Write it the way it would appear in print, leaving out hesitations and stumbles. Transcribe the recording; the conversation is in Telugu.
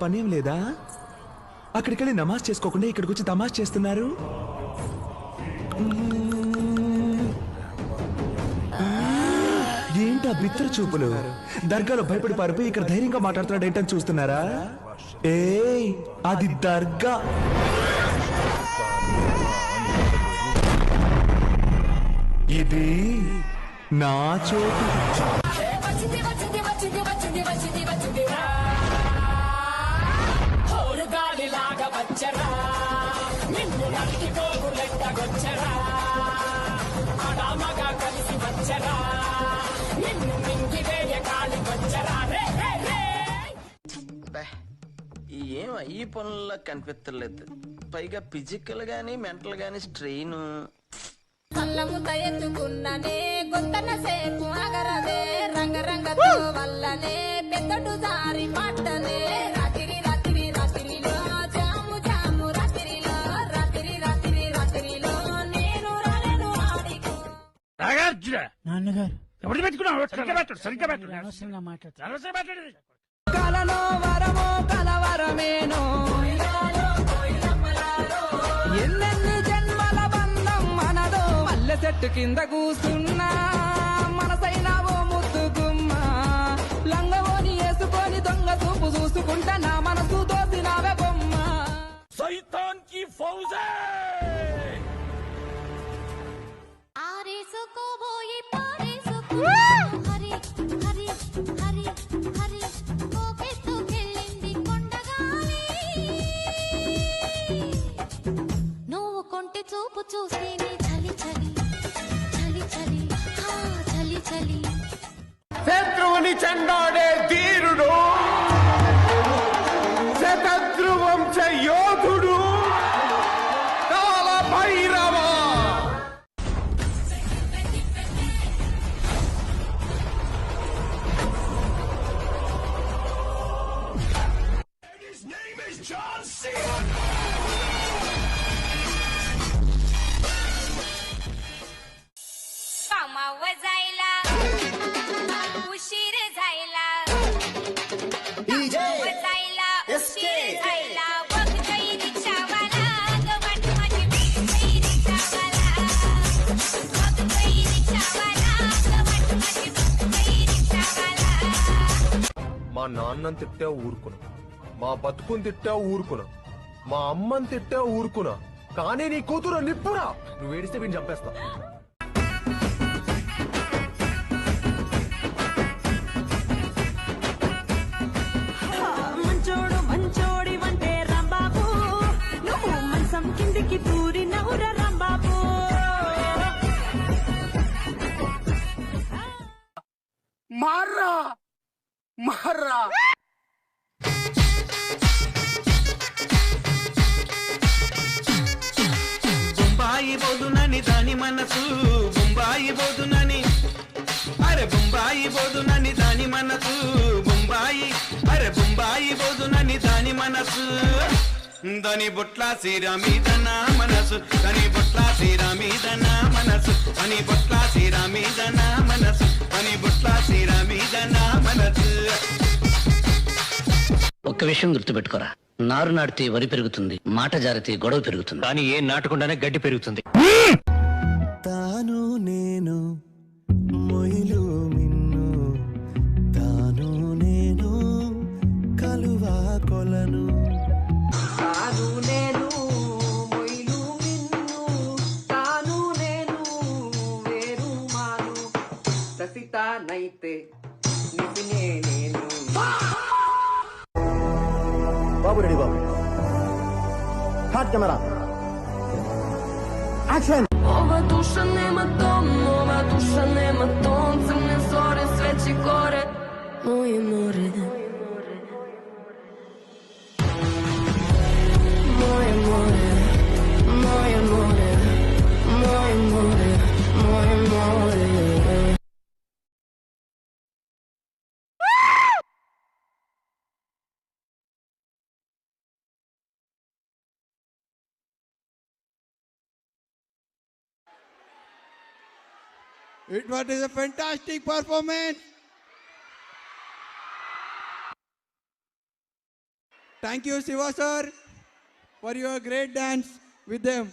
పనేం లేదా? అక్కడికి వెళ్ళి నమాజ్ చేసుకోకుండా ఇక్కడికి వచ్చి తమాష్ చేస్తున్నారు. ఏంటా బిత్తర చూపులు? దర్గాలో భయపడి పారిపోయి ఇక్కడ ధైర్యంగా మాట్లాడుతున్నాడు ఏంటని చూస్తున్నారా? ఏయ్, అది దర్గా. ఇది నా చోటు. ఏం ఈ పనుల్లో కనిపించలేదు. పైగా ఫిజికల్ గానీ మెంటల్ గానీ స్ట్రెయిన్. కళ్ళముత ఎత్తుకున్ననే గొంతన సేపు అగరదే రంగరంగతో వల్లనే పెద్దడు జారి పట్టనే రాత్రి రాత్రి రాత్రిలో జాము జాము రాత్రిలో రాత్రి రాత్రి రాత్రిలో నేను రాలేను ఆడికు. నాగార్జున నాన్నగారు ఎవరు పెట్టుకున్నావు? సరిగ్గా పెట్టు అనవసరంగా మాట్లాడు. కలలో వరమో కలవరమేనో ఎన్నెన్ని జన్మల బంధం మనదో మల్లె చెట్టు కింద కూస్తున్నా మనసైనా ఓ ముద్దుగుమ్మ లంగవోని వేసుకొని దొంగ చూపు చూసుకుంటా నా మనసు దోసినావే బొమ్మ. సైతాన్ కి ఫౌజే ఆరేసుకోబోయి పారేసుకో హరి హరి హరి హరి కోకెత్తుకెళ్ళింది కొండగాలి నువ్వు కొంటి చూపు చూసి చలి చలి చలి చలి చలి చలి. శత్రువుని చెండాడే ధీరుడు, శతద్రు వంశ యోధుడు కాల భైరవ. कामावर जायला उशीर झायला कामावर जायला उशीर झायला बघ काही रिक्षावाला गवट माझी काही रिक्षावाला बघ काही रिक्षावाला गवट माझी काही रिक्षावाला. మా నాన్నని తిట్టా ఊరుకున్నా, మా బతుకుని తిట్టా ఊరుకున్నా, మా అమ్మని తిట్టా ఊరుకున్నా, కానీ నీ కూతురు నిప్పురా. నువ్వు ఏడిస్తే వీడిని చంపేస్తా. మంచోడు మంచోడి వంటే రాంబాబు నువ్వు మనసం కిందికి పూరి నవ్వుర రాంబాబు. మార్రా మార్రా. బొంబాయి బోదునని దాని మనసు, బొంబాయి బోదునని, అరే బొంబాయి బోదునని దాని మనసు, బొంబాయి, అరే బొంబాయి బోదునని దాని మనసు. దాని బొట్ల సీర మీద నా మనసు, దాని బొట్ల సీర మీద నా మనసు, అని బొట్ల సీర మీద నా మనసు, అని బొట్ల సీర మీద నా మనసు. ఒక్క విషయం గుర్తుపెట్టుకోరా, నారు నాటితే వరి పెరుగుతుంది, మాట జారితే గొడవ పెరుగుతుంది. కానీ ఏం నాటకుండానే గడ్డి పెరుగుతుంది. తాను నేను మొయిలు మిన్ను, తాను నేను కలువా కొలను. తాను నేను మొయిలు మిన్ను తాను నేను వేరు మాను ససితానైతే నిసినే నేను. బాబు రెడీ బాబు. హాట్ camera action. Ova dusza nema ton, crne zore, sveće gore, moje more. Moje more, moje more, moje more, moje more. It was a fantastic performance. Thank you, Shiva sir, for your great dance with them.